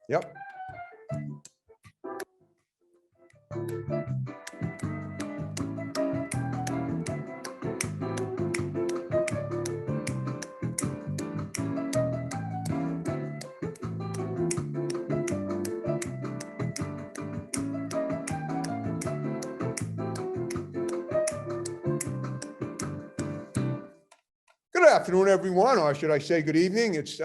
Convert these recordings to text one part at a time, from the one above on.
Yep. Good afternoon, everyone, or should I say good evening? It's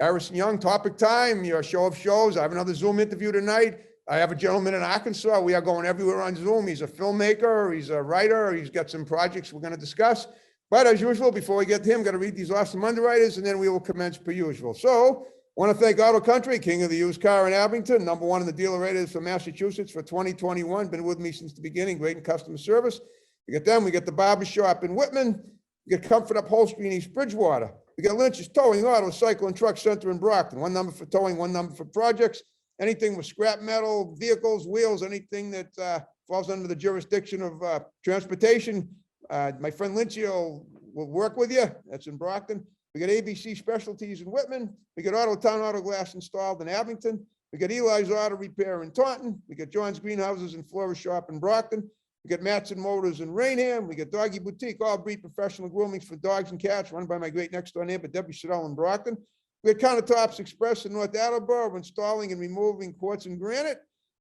Harrison Young, Topic Time, your show of shows. I have another Zoom interview tonight. I have a gentleman in Arkansas. We are going everywhere on Zoom. He's a filmmaker, he's a writer, he's got some projects we're going to discuss. But as usual, before we get to him, got to read these awesome underwriters, and then we will commence per usual. So, want to thank Auto Country, king of the used car in Abington, #1 in the dealer ratings for Massachusetts for 2021. Been with me since the beginning, great in customer service. We got them. We got the barber shop in Whitman. We got Comfort Upholstery in East Bridgewater. We got Lynch's Towing, Auto, Cycle, and Truck Center in Brockton. One number for towing, one number for projects. Anything with scrap metal, vehicles, wheels, anything that falls under the jurisdiction of transportation. My friend Lynchy will work with you. That's in Brockton. We got ABC Specialties in Whitman. We got Auto Town Auto Glass installed in Abington. We got Eli's Auto Repair in Taunton. We got John's Greenhouses and Florist Shop in Brockton. We got Matson Motors in Rainham. We got Doggy Boutique, all breed professional groomings for dogs and cats, run by my great next door neighbor, Debbie Siddell in Brockton. We got Countertops Express in North Attleboro, installing and removing quartz and granite.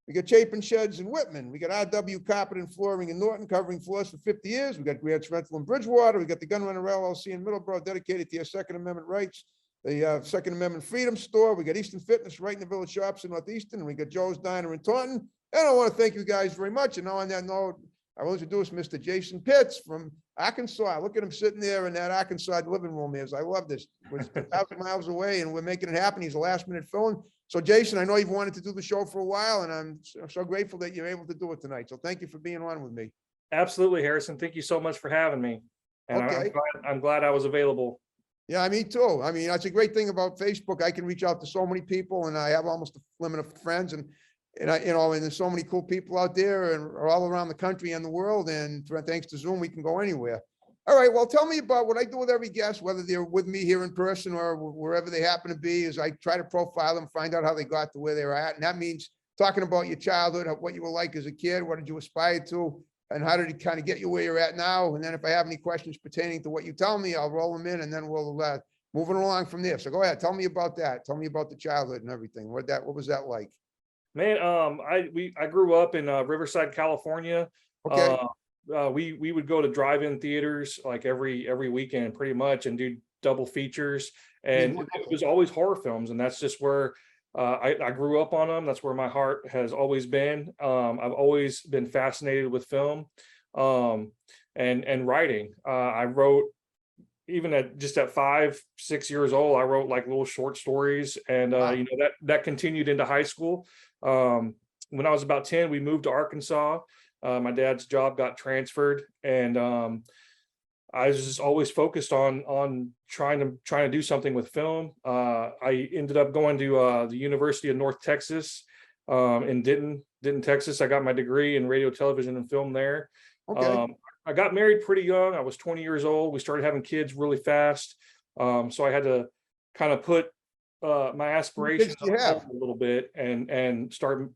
We got Chapin Sheds in Whitman. We got RW Carpet and Flooring in Norton, covering floors for 50 years. We got Grant's Rental in Bridgewater. We got the Gun Runner LLC in Middleborough, dedicated to your Second Amendment rights. The Second Amendment Freedom Store. We got Eastern Fitness right in the Village Shops in Northeastern. And we got Joe's Diner in Taunton. And I want to thank you guys very much. And now on that note, I will introduce Mr. Jason Pitts from Arkansas. Look at him sitting there in that Arkansas living room. I love this. We're 1,000 miles away and we're making it happen. He's a last minute fill-in. So Jason, I know you've wanted to do the show for a while, and I'm so grateful that you're able to do it tonight. So thank you for being on with me. Absolutely, Harrison. Thank you so much for having me. And Okay. I'm glad I was available. Yeah, me too. I mean, that's a great thing about Facebook. I can reach out to so many people, and I have almost a limit of friends, and I, and there's so many cool people out there and all around the country and the world. And thanks to Zoom, we can go anywhere. All right. Well, tell me about what I do with every guest, whether they're with me here in person or wherever they happen to be, is I try to profile them, find out how they got to where they're at. And that means talking about your childhood, what you were like as a kid, what did you aspire to, and how did it kind of get you where you're at now? And then if I have any questions pertaining to what you tell me, I'll roll them in, and then we'll move it along from there. So go ahead. Tell me about that. Tell me about the childhood and everything. What was that like? Man, I grew up in Riverside, California. Okay. We would go to drive-in theaters like every weekend pretty much, and do double features, and it was always horror films, and that's just where I grew up on them. That's where my heart has always been. I've always been fascinated with film and writing. I wrote, even at 5, 6 years old, I wrote like little short stories, and Wow. that continued into high school. When I was about 10, we moved to Arkansas. My dad's job got transferred, and I was just always focused on trying to do something with film. I ended up going to the University of North Texas in Denton, Texas. I got my degree in radio, television, and film there. Okay. I got married pretty young. I was 20 years old. We started having kids really fast. So I had to kind of put my aspirations do you have? a little bit and start,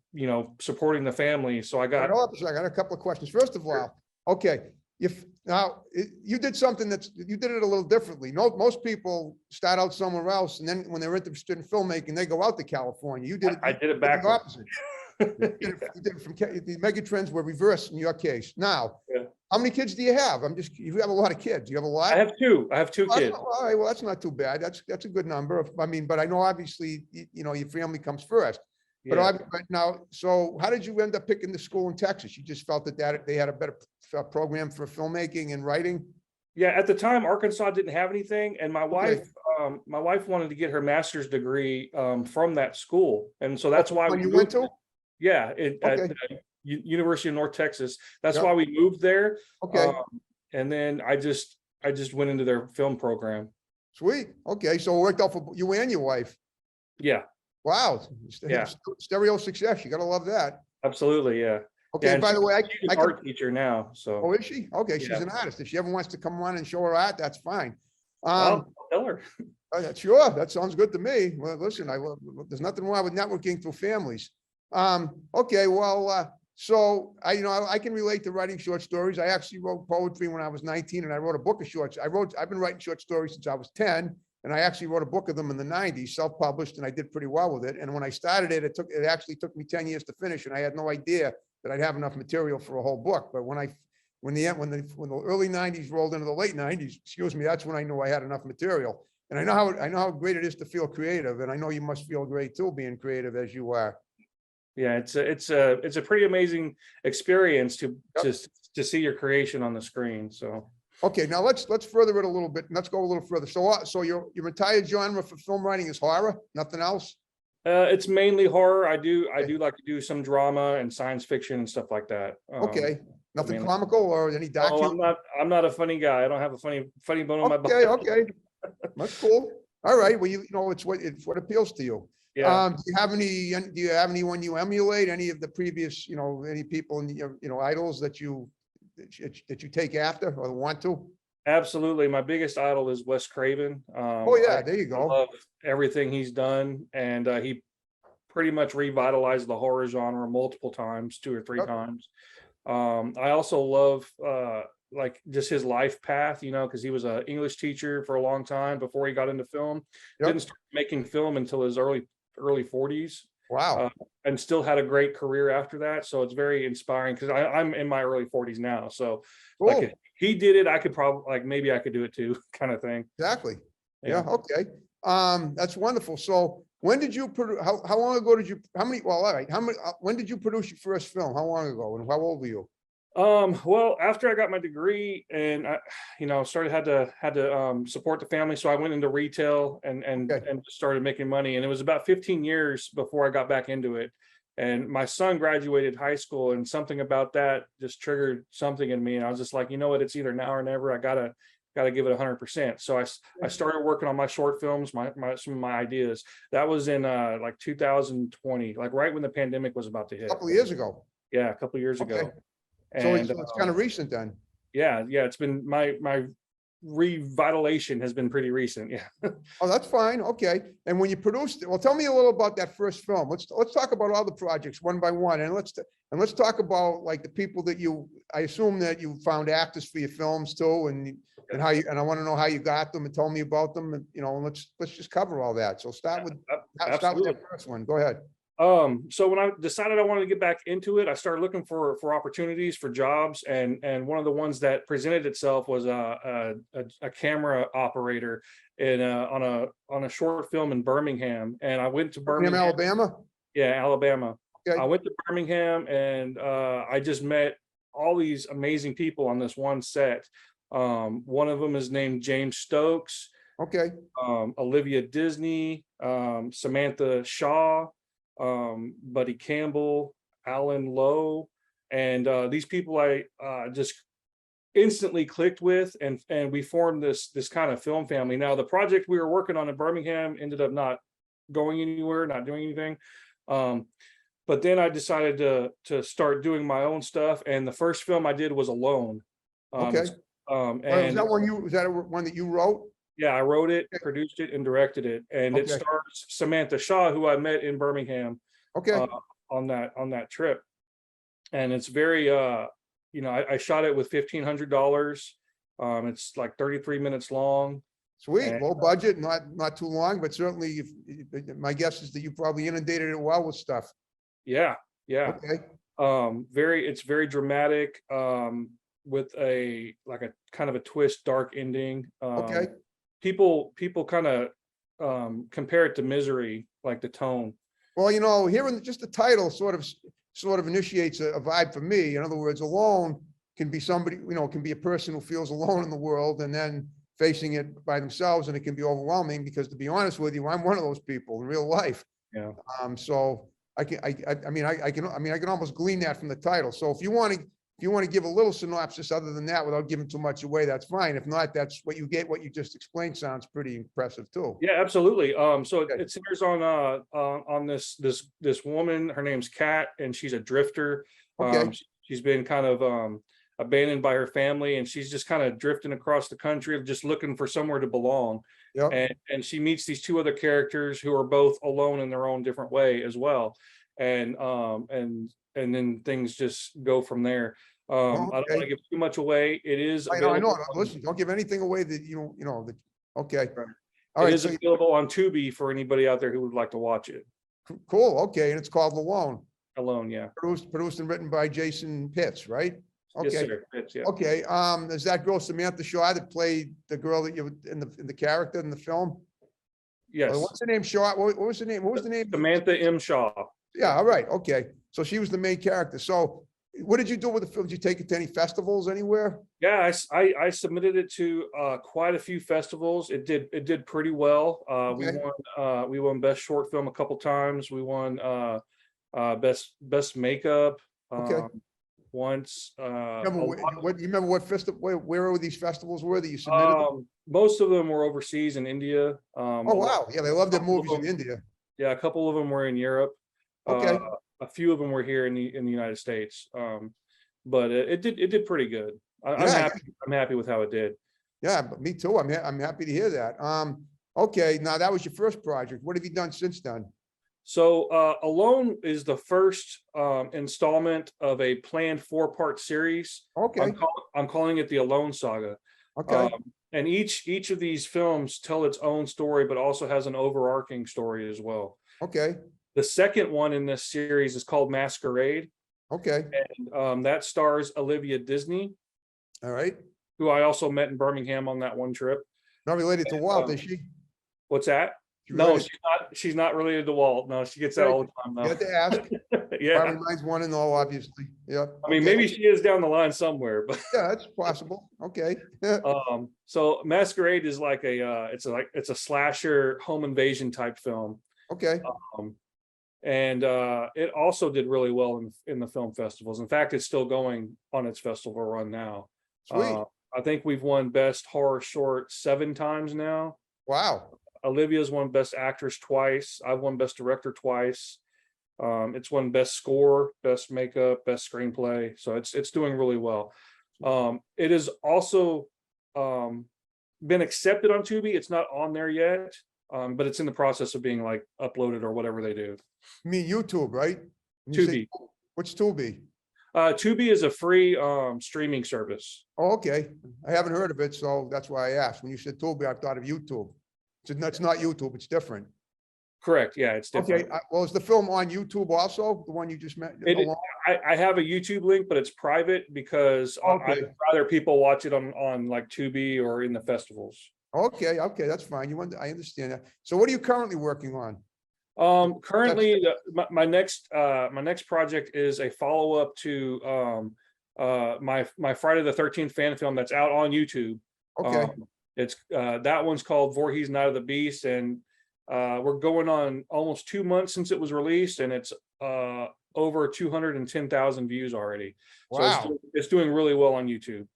supporting the family. So I got. I got a couple of questions. First of all, okay, you did something you did it a little differently. Most people start out somewhere else, and then when they're interested in filmmaking, they go out to California. You did it. I did it the backwards. opposite. You did it from the mega trends were reversed in your case. Now, Yeah. how many kids do you have? You have a lot of kids. You have a lot. I have two kids. All right, well, that's not too bad. That's a good number. But I know obviously, your family comes first. Yeah. But now, so how did you end up picking the school in Texas? You just felt that they had a better program for filmmaking and writing? Yeah, at the time, Arkansas didn't have anything, and my wife wanted to get her master's degree from that school, and so that's why when we you went to. Yeah, at Okay. University of North Texas. That's Yep. why we moved there. Okay, And then I just went into their film program. sweet. Okay, so it worked out for you and your wife. Yeah, Wow. Yeah. Stereo success. You gotta love that. absolutely. Yeah. Okay, and by the way, she's I an can. art teacher now. So Oh, is she? Okay, she's Yeah. an artist. If she ever wants to come on and show her art, that's fine. Um, Tell her. Sure, that sounds good to me. Well, listen, there's nothing wrong with networking through families. Okay, well, so I can relate to writing short stories. I actually wrote poetry when I was 19, and I wrote a book of shorts. I've been writing short stories since I was 10, and I actually wrote a book of them in the 90s, self-published, and I did pretty well with it. And when I started it, it actually took me 10 years to finish, and I had no idea that I'd have enough material for a whole book. But when the early 90s rolled into the late 90s, excuse me, that's when I knew I had enough material. And I know how great it is to feel creative, and I know you must feel great too, being creative as you are. Yeah, it's a pretty amazing experience to Yep. to see your creation on the screen. So Okay, now let's further it a little bit. Let's go a little further. So your entire genre for film writing is horror, nothing else? it's mainly horror. I do Okay. like to do some drama and science fiction and stuff like that. Okay, nothing mainly. comical or any dark Oh, humor? I'm not a funny guy. I don't have a funny bone in my Okay, body. okay, that's cool. All right, well, it's what appeals to you. Yeah, Do you have anyone you emulate? Any of the previous, any people in your, idols that you take after or want to? absolutely. My biggest idol is Wes Craven. Oh yeah, there you go. Love everything he's done, and he pretty much revitalized the horror genre multiple times, 2 or 3 Yep. times. I also love like just his life path, because he was an English teacher for a long time before he got into film. Yep. Didn't start making film until his early 40s. Wow. And still had a great career after that. So it's very inspiring because I'm in my early 40s now. So like Cool. if he did it, I could probably maybe I could do it too, kind of thing. Exactly. Yeah. Yeah. Okay. That's wonderful. So when did you produce, how long ago did you, all right, when did you produce your first film? How long ago and how old were you? Well, after I got my degree and I, started had to support the family, so I went into retail and Okay. started making money. And it was about 15 years before I got back into it. And my son graduated high school, and something about that just triggered something in me. And I was just like, you know what, it's either now or never. I gotta give it 100%. So I started working on my short films, some of my ideas. That was in like 2020, like right when the pandemic was about to A hit. couple of years ago. Yeah, a couple of years Okay. ago. So And it's kind of recent then. yeah, it's been my revitalization has been pretty recent. Yeah. Oh, that's fine. Okay. And when you produced it, well, tell me a little about that first film. Let's talk about all the projects one by one, and let's talk about like the people that I assume that you found actors for your films too, and how you, and I want to know how you got them and tell me about them, and and let's just cover all that. So start with that first one. Go ahead. So when I decided I wanted to get back into it, I started looking for opportunities for jobs, and one of the ones that presented itself was a camera operator on a short film in Birmingham. And I went to Birmingham, Alabama. Yeah, Alabama. Okay. I went to Birmingham, and I just met all these amazing people on this one set. One of them is named James Stokes. Okay. Olivia Disney, Samantha Shaw, Buddy Campbell, Alan Lowe, and these people I just instantly clicked with, and we formed this kind of film family. Now the project we were working on in Birmingham ended up not going anywhere, not doing anything. But then I decided to start doing my own stuff, and the first film I did was Alone. Okay. And is that one that you wrote? Yeah, I wrote it, produced it, and directed it, and it stars Samantha Shaw, who I met in Birmingham. Okay. On that trip, and it's very I shot it with $1,500. It's like 33 minutes long. Sweet, low budget, not too long, but certainly my guess is that you probably inundated it well with stuff. Yeah. Okay. It's very dramatic, with a kind of a twist, dark ending. Okay. People kind of compare it to Misery, like the tone. Well, hearing just the title sort of initiates a vibe for me. In other words, alone can be somebody, can be a person who feels alone in the world and then facing it by themselves, and it can be overwhelming because, to be honest with you, I'm one of those people in real life. Yeah. So I can almost glean that from the title. So if you want to give a little synopsis other than that without giving too much away, that's fine. If not, that's what you get. What you just explained sounds pretty impressive too. Yeah, absolutely. So it centers on this woman. Her name's Kat, and she's a drifter. Okay. She's been kind of abandoned by her family, and she's just kind of drifting across the country, just looking for somewhere to belong. Yep. And she meets these two other characters who are both alone in their own different way as well. And then things just go from there. I don't want to Okay. give too much away. It is I know. available. Listen, don't give anything away that you know that. Okay. Right. All It right. is So available on Tubi for anybody out there who would like to watch it. cool. Okay, and it's called Alone. Alone, yeah. Produced and written by Jason Pitts, right? Yes, Okay. sir. Yeah. Okay. Is that girl Samantha Shaw that played the girl that you in the character in the film? Yes. What's the name? Shaw. What was the name? What was the name? Samantha M. Shaw. Yeah. All right. Okay. So she was the main character. So what did you do with the film? Did you take it to any festivals anywhere? Yeah, I submitted it to quite a few festivals. It did pretty well. We won best short film a couple times. We won best makeup Okay. once. What you remember? What festival? Where were these festivals? Were that you submitted? Most of them were overseas in India. Oh wow! Yeah, they love their couple of movies in them- India. Yeah, a couple of them were in Europe. Okay. A few of them were here in the United States. But it did pretty good. I'm Yeah, happy. I'm happy with how it did. Yeah, but me too. I'm happy to hear that. Okay, now that was your first project. What have you done since then? So Alone is the first installment of a planned 4-part series. Okay, I'm calling it the Alone Saga. okay, And each of these films tell its own story, but also has an overarching story as well. okay, The second one in this series is called Masquerade, okay. and that stars Olivia Disney, All right. who I also met in Birmingham on that one trip. Not related to Walt, is she? What's that? She No, related- she's not related to Walt. No, she gets that all the time. You had No. to ask. Yeah. Probably mine's one and all, obviously. Yeah. I mean, okay. maybe she is down the line somewhere, but Yeah, that's possible. Okay. so Masquerade is like it's a slasher home invasion type film. Okay. And it also did really well in the film festivals. In fact, it's still going on its festival run now. Sweet. I think we've won best horror short 7 times now. Wow. Olivia's won best actress twice. I've won best director twice. It's won best score, best makeup, best screenplay. So it's doing really well. It has also been accepted on Tubi. It's not on there yet, but it's in the process of being like uploaded or whatever they do. You mean YouTube, right? When you say- Tubi. What's Tubi? Tubi is a free streaming service. Oh, okay. I haven't heard of it, so that's why I asked. When you said Tubi, I thought of YouTube. It's not YouTube, it's different. Correct. Yeah, it's different. Okay, well, is the film on YouTube also, the one you just met? I have a YouTube link, but it's private because Okay. I'd rather people watch it on like Tubi or in the festivals. Okay, that's fine. I understand that. So what are you currently working on? Currently, my next project is a follow-up to my Friday the 13th fan film that's out on YouTube. Okay, It's that one's called Voorhees Night of the Beast, and we're going on almost 2 months since it was released, and it's over 210,000 views already. wow. So it's doing really well on YouTube.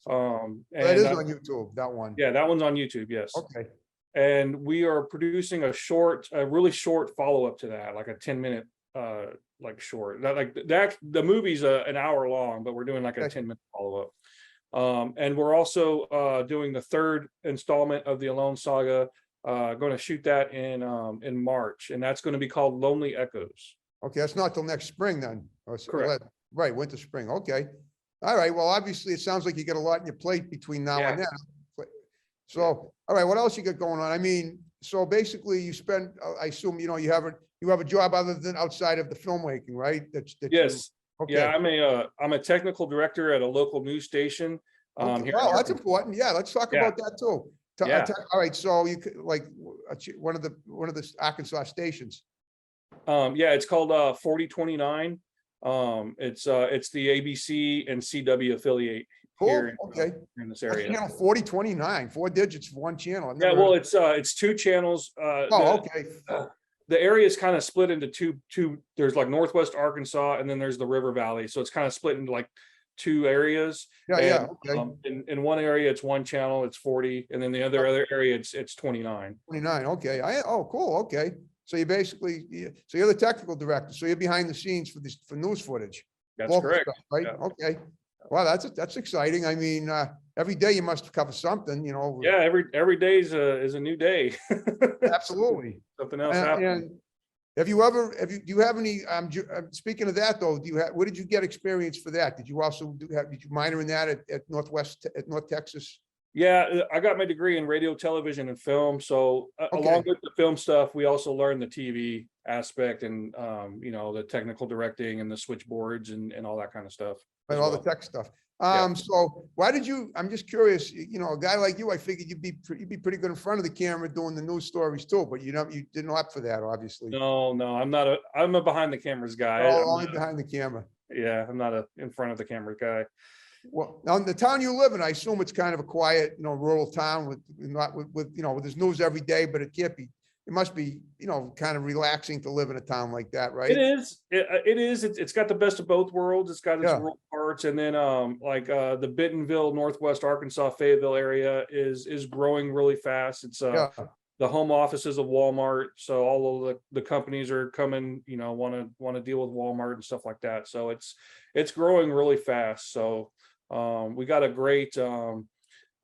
And That is on YouTube, that one. yeah, that one's on YouTube, yes. Okay, And we are producing a really short follow-up to that, like a 10-minute like short. The movie's an hour long, but we're doing like a Okay. 10-minute follow-up. And we're also doing the third installment of the Alone Saga. Going to shoot that in March, and that's going to be called Lonely Echoes. okay, that's not till next spring then. Correct. Right, winter, spring, okay. All right, well, obviously, it sounds like you got a lot on your plate between now and then. So, all right, what else you got going on? I mean, so basically you spend, I assume, you have a job other than outside of the filmmaking, right? Yes. Okay. Yeah, I'm a technical director at a local news station. Okay, Here in well, that's Arkansas. important. Yeah, let's talk Yeah. about that too. Yeah. All right, so you could like one of the Arkansas stations. Yeah, it's called 4029. It's the ABC and CW affiliate Cool, here okay. in this That's area. channel 4029, 4 digits for one channel. I've Yeah, never well, heard- it's 2 channels. Oh, okay. The area is kind of split into two. There's like Northwest Arkansas, and then there's the River Valley. So it's kind of split into like 2 areas. Yeah, And, okay. in one area, it's 1 channel, it's 40, and then the other area, it's 29. 29, okay. Cool, okay. So you basically, so you're the technical director, so you're behind the scenes for news footage. That's local correct. stuff, right? Yeah. Okay. Well, that's exciting. I mean, every day you must cover something, you know. Yeah, every day is a new day. Absolutely. Something else And happening. do you have any, speaking of that though, where did you get experience for that? Did you also did you minor in that at North Texas? Yeah, I got my degree in radio, television, and film. So Okay. along with the film stuff, we also learned the TV aspect and you know, the technical directing and the switchboards and all that kind of stuff And as all the well. tech stuff. Yeah. So why did you, I'm just curious, you know, a guy like you, I figured you'd be pretty good in front of the camera doing the news stories too, but you didn't opt for that, obviously. No, I'm a behind the cameras guy. Oh, only behind the camera. Yeah, I'm not a in front of the camera guy. Well, now in the town you live in, I assume it's kind of a quiet, you know, rural town with not with, you know, there's news every day, but it can't be, it must be, you know, kind of relaxing to live in a town like that, right? It is. It is. It's got the best of both worlds. It's got its Yeah. rural parts, and then like the Bentonville, Northwest Arkansas, Fayetteville area is growing really fast. It's Yeah. the home offices of Walmart, so all of the companies are coming. You know, want to deal with Walmart and stuff like that. So it's growing really fast. So we got a great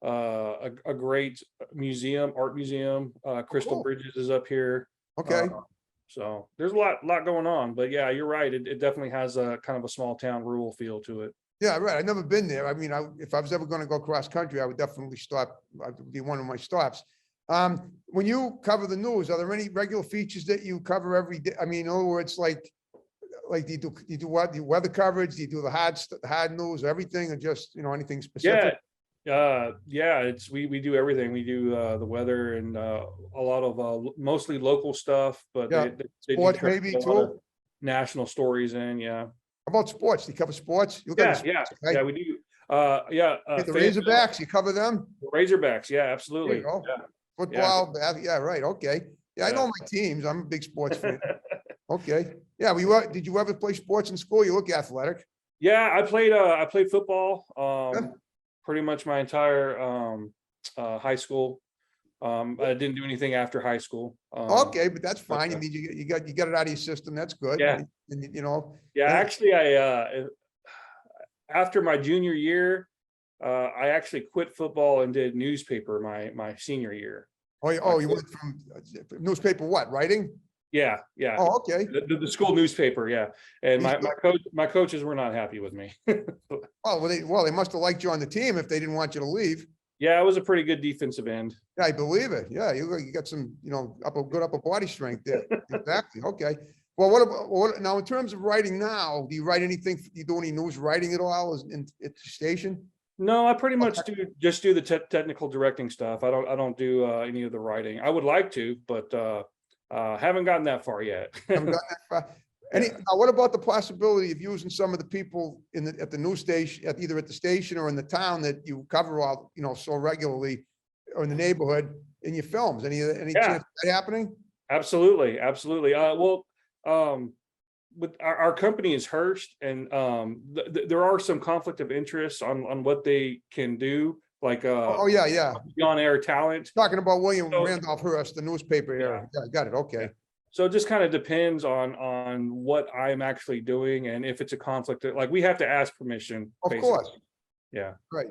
a great museum, art museum. Crystal Cool. Bridges is up here. Okay. So there's a lot going on, but yeah, you're right. It definitely has a kind of a small town rural feel to it. Yeah, right. I've never been there. I mean, if I was ever going to go cross country, I would definitely stop. That would be one of my stops. When you cover the news, are there any regular features that you cover every day? I mean, in other words, like do you do what? Do you weather coverage? Do you do the hard news, everything, or just, you know, anything specific? Yeah, it's we do everything. We do the weather and a lot of mostly local stuff, but Yeah. they do Sports cover maybe a lot of too? national stories in. Yeah. How about sports? Do you cover sports? You Yeah, got the yeah, sports, right? yeah, we do. Yeah, The Fayetteville, Razorbacks, you cover them? Razorbacks, yeah, There absolutely. you go. Yeah. Football, yeah, right, okay. Yeah, I know Yeah. my teams. I'm a big sports fan. Okay, yeah, did you ever play sports in school? You look athletic. Yeah, I played football Yeah. pretty much my entire high school. I didn't do anything after high school. Okay, but that's fine. I uh, mean, you got it out of your system. That's good. Yeah. And you know, Yeah, and- actually I after my junior year, I actually quit football and did newspaper my senior year. you went from newspaper, what, writing? Yeah, yeah. Oh, okay. The school newspaper, yeah. And my coaches were not happy with me. Well, they must have liked you on the team if they didn't want you to leave. Yeah, I was a pretty good defensive end. Yeah, I believe it. Yeah, you got some, you know, good upper body strength there. Exactly. Okay. Well, what now in terms of writing now, do you write anything? Do you do any news writing at all at the station? No, I pretty much just do the technical directing stuff. I don't do any of the writing. I would like to, but haven't gotten that far yet. Haven't gotten that far. Now, what about the possibility of using some of the people at the news station, either at the station or in the town that you cover all, you know, so regularly, or in the neighborhood in your films? Any Yeah. chance of that happening? Absolutely, absolutely. With our company is Hearst, and there are some conflict of interest on what they can do, like Oh, yeah. on air talent. Talking about William So- Randolph Hearst, the newspaper area. Yeah, got it. Okay. So it just kind of depends on what I'm actually doing, and if it's a conflict, like we have to ask permission. Of basically. course. Yeah. Right.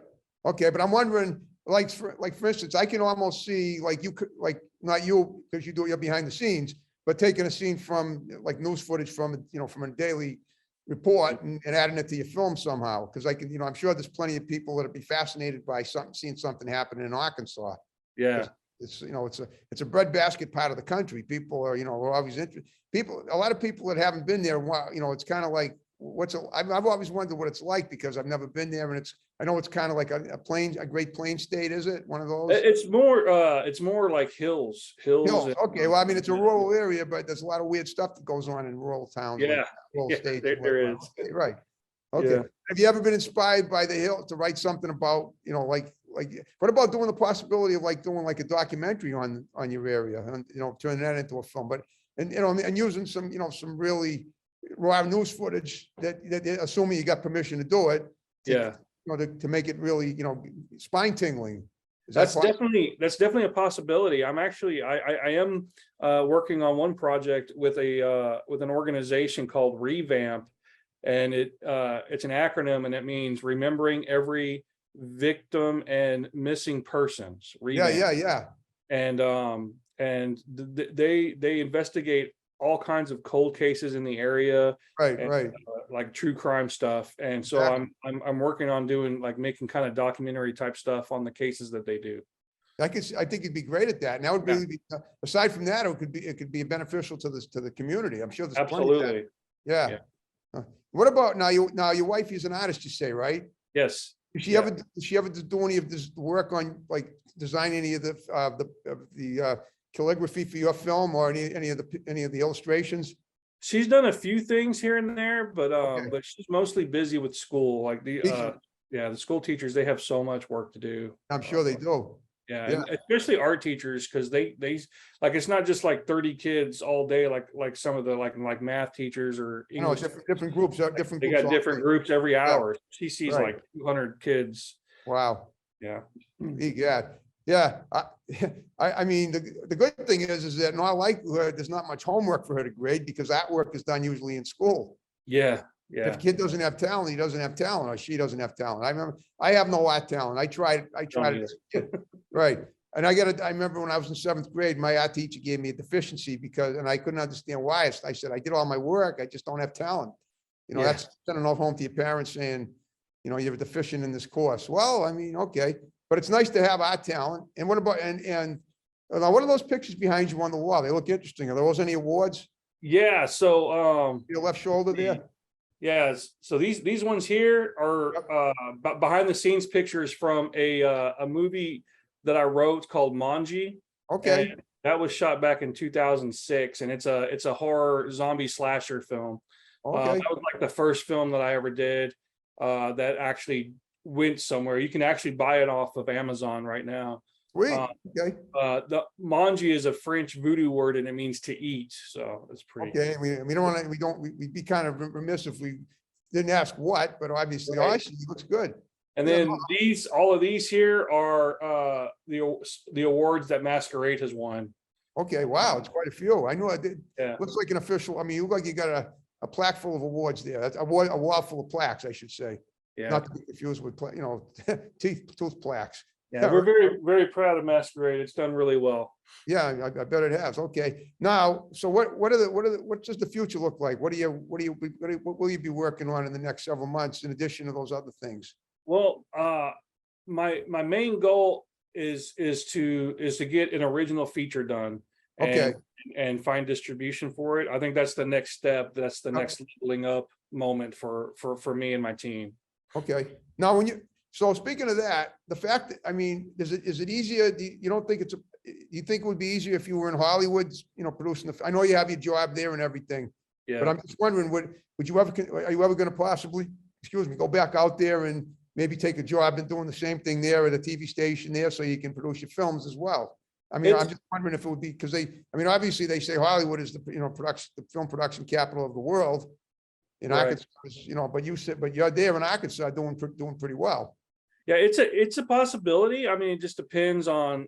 Okay, but I'm wondering, like for instance, I can almost see like you could, like, not you, because you're behind the scenes, but taking a scene from like news footage from, you know, from a daily report and adding it to your film somehow. Because I can, you know, I'm sure there's plenty of people that'd be fascinated by seeing something happen in Arkansas. Yeah. It's, you know, it's a breadbasket part of the country. People are, you know, are always interested. A lot of people that haven't been there, you know, it's kind of like, I've always wondered what it's like because I've never been there, and I know it's kind of like a Great Plains state, is it? One of those? It's more like hills. Hills. and- Okay, well, I mean, it's a rural area, but there's a lot of weird stuff that goes on in rural towns. like Yeah, Rural yeah, states. there and whatnot. is. Okay, right. Okay. Yeah. Have you ever been inspired by the hill to write something about, you know, like, what about doing the possibility of doing like a documentary on your area and, you know, turning that into a film, and, you know, and using some, you know, some really raw news footage that assuming you got permission to do it. Yeah. You know, to make it really, you know, spine tingling. Is that That's possible? definitely a possibility. I'm actually I am working on one project with an organization called Revamp, and it's an acronym, and it means remembering every victim and missing persons. Yeah, Revamp. yeah, yeah. They investigate all kinds of cold cases in the area, Right, and right. like true crime stuff. And so Exactly. I'm working on doing, like, making kind of documentary type stuff on the cases that they do. I think you'd be great at that. And that would Yeah, really be, aside from that, it could be beneficial to the community. I'm sure there's plenty of that. absolutely. Yeah. Yeah. What about now? Now your wife is an artist, you say, right? Yes. Does Yeah. she ever do any of this work on, like, design any of the calligraphy for your film, or any of the illustrations? She's done a few things here and there, Okay. but she's mostly busy with school. Like Teaching. yeah, the school teachers, they have so much work to do. I'm sure they do. Yeah, Yeah. and especially art teachers, because they like, it's not just like 30 kids all day, like some of the like math teachers or I know, English. different groups, different They groups. got all different day. groups every Yeah. hour. She sees Right. like 200 kids. Wow. Yeah. Yeah, yeah. I mean, the good thing is that in all likelihood, there's not much homework for her to grade, because that work is done usually in school. Yeah. If Yeah. a kid doesn't have talent, he doesn't have talent, or she doesn't have talent. I remember, I have no art talent. I tried Don't it as a kid. Right. And I remember when I was in seventh grade, my art teacher gave me a deficiency and I couldn't understand why. I said, I did all my work, I just don't have talent. You know, Yeah. that's sending off home to your parents saying, you know, you're deficient in this course. Well, I mean, okay, but it's nice to have art talent. And what about, and now what are those pictures behind you on the wall? They look interesting. Are those any awards? Yeah. So Your left shoulder there? yes. So these ones here are behind the scenes pictures from a movie that I wrote called Manji. Okay, And that was shot back in 2006, and it's a horror zombie slasher film. okay. That was like the first film that I ever did that actually went somewhere. You can actually buy it off of Amazon right now. Sweet, Uh, okay, the manji is a French voodoo word, and it means to eat. So it's pretty. okay. We don't want to, we'd be kind of remiss if we didn't ask what, but obviously, Right. obviously, it looks good. And Yeah, then all of these here are the awards that Masquerade has won. Okay, wow, it's quite a few. I knew I did. Yeah. Looks like an official, I mean, you look like you got a plaque full of awards there. That's a wall full of plaques, I should say. Yeah. Not to be confused with, tooth plaques. Yeah. We're very, very proud of Masquerade. It's done really well. Yeah, I bet it has. Okay. Now, so what does the future look like? What will you be working on in the next several months in addition to those other things? Well, my main goal is to get an original feature done Okay. and find distribution for it. I think that's the next step. That's the next leveling up moment for me and my team. Okay. Now, so speaking of that, the fact that, I mean, is it easier? You don't think do you think it would be easier if you were in Hollywood, producing I know you have your job there and everything, but Yeah. I'm just wondering, would you ever, are you ever going to possibly, go back out there and maybe take a job and doing the same thing there at a TV station there, so you can produce your films as well? I mean, I'm just wondering if it would be, because obviously they say Hollywood is the film production capital of the world. In Right. Arkansas, but you're there in Arkansas doing pretty well. Yeah, it's a possibility. I mean, it just depends on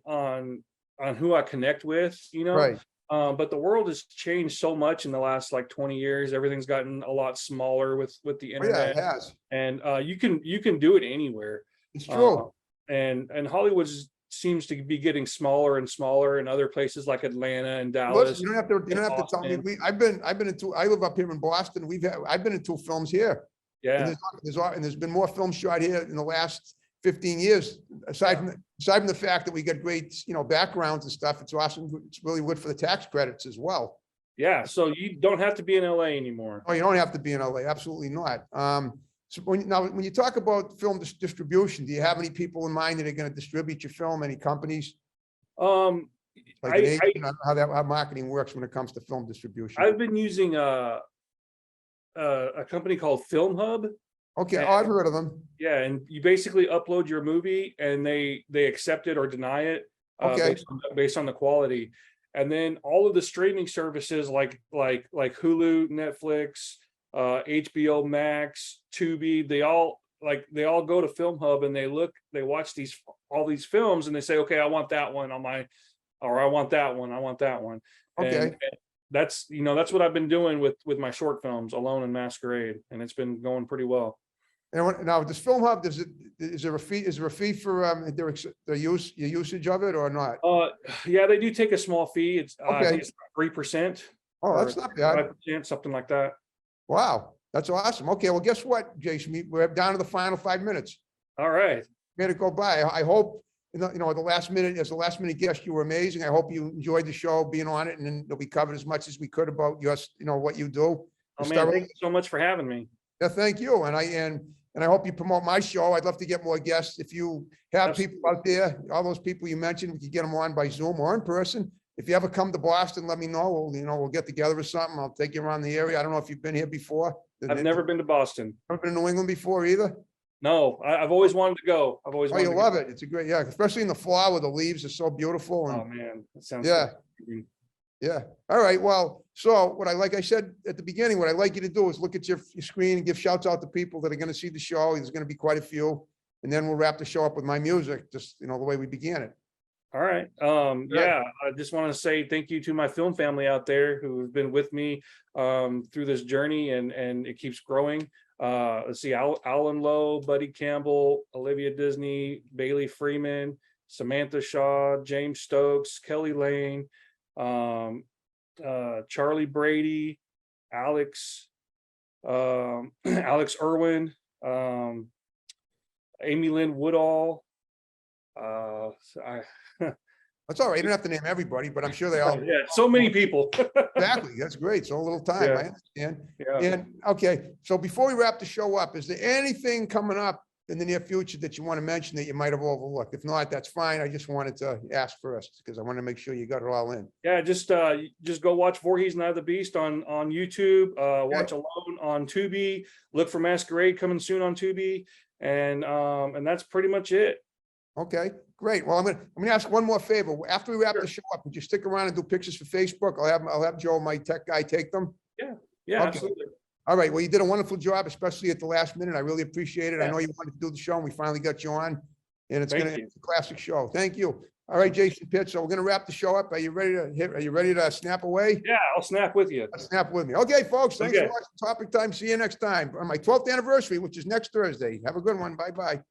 who I connect with, Right. But the world has changed so much in the last like 20 years. Everything's gotten a lot smaller with the Oh, yeah, internet, it has. and you can do it anywhere. It's true. And Hollywood seems to be getting smaller and smaller in other places like Atlanta and Dallas. Listen, you don't have to tell me. I've been I live up here in Boston. I've been in 2 films here. Yeah. And there's been more films shot here in the last 15 years, aside from the fact that we get great, backgrounds and stuff. It's awesome. It's really good for the tax credits as well. Yeah. So you don't have to be in LA anymore. Oh, you don't have to be in LA. Absolutely not. So when you talk about film distribution, do you have any people in mind that are going to distribute your film? Any companies? Like an agent? I don't know how marketing works when it comes to film distribution. I've been using a company called Film Hub. Okay, I've heard of them. Yeah, and you basically upload your movie and they accept it or deny it Okay. based on the quality. And then all of the streaming services like Hulu, Netflix, HBO Max, Tubi, they all go to Film Hub and they watch all these films and they say, okay, I want that one on my, or I want that one. Okay. that's, that's what I've been doing with my short films, Alone and Masquerade, and it's been going pretty well. Now, this Film Hub, is there a fee for, your usage of it or not? Yeah, they do take a small fee. It's, I Okay. think it's 3%. Oh, that's not bad. 5%, something like that. Wow, that's awesome. Okay, well, guess what, Jason? We're down to the final 5 minutes. All right. Made it go by. I hope, the last minute, as the last minute guest, you were amazing. I hope you enjoyed the show, being on it, and then we covered as much as we could about just, what you do. Oh man, thank you so much for having me. Yeah, thank you. And I hope you promote my show. I'd love to get more guests. If you have people out there, all those people you mentioned, we could get them on by Zoom or in person. If you ever come to Boston, let me know. We'll get together or something. I'll take you around the area. I don't know if you've been here before. I've never been to Boston. Never been to New England before either? No, I've always wanted to go. I've always Oh, wanted you to love go. it. It's a great, yeah, especially in the fall where the leaves are so beautiful. Oh And man, that sounds yeah. so Yeah. All right. Well, so like I said at the beginning, what I'd like you to do is look at your screen and give shouts out to people that are going to see the show. There's going to be quite a few. And then we'll wrap the show up with my music, just, the way we began it. All right. Yeah, I just want to say thank you to my film family out there who have been with me through this journey, and it keeps growing. Let's see, Alan Lowe, Buddy Campbell, Olivia Disney, Bailey Freeman, Samantha Shaw, James Stokes, Kelly Lane, Charlie Brady, Alex Irwin, Amy Lynn Woodall. That's all right. You don't have to name everybody, but I'm sure they all. Yeah, so many people. Exactly. That's great. So a little time. Yeah. I understand. Yeah. And okay, so before we wrap the show up, is there anything coming up in the near future that you want to mention that you might have overlooked? If not, that's fine. I just wanted to ask first because I want to make sure you got it all in. Yeah, just go watch Voorhees and I the Beast on YouTube. Watch Alone on Tubi. Look for Masquerade coming soon on Tubi, and that's pretty much it. Okay, great. Well, I'm gonna ask one more favor. After we wrap the show up, would you stick around and do pictures for Facebook? I'll have Joe, my tech guy, take them. Yeah, Okay. absolutely. All right. Well, you did a wonderful job, especially at the last minute. I really appreciate it. I Yeah. know you wanted to do the show and we finally got you on, and it's Thank you. it's a classic show. Thank you. All right, Jason Pitts. So we're going to wrap the show up. Are you ready to snap away? Yeah, I'll snap with you. Snap with me. Okay, folks. Thanks Okay. for watching Topic Time. See you next time on my 12th anniversary, which is next Thursday. Have a good one. Bye-bye.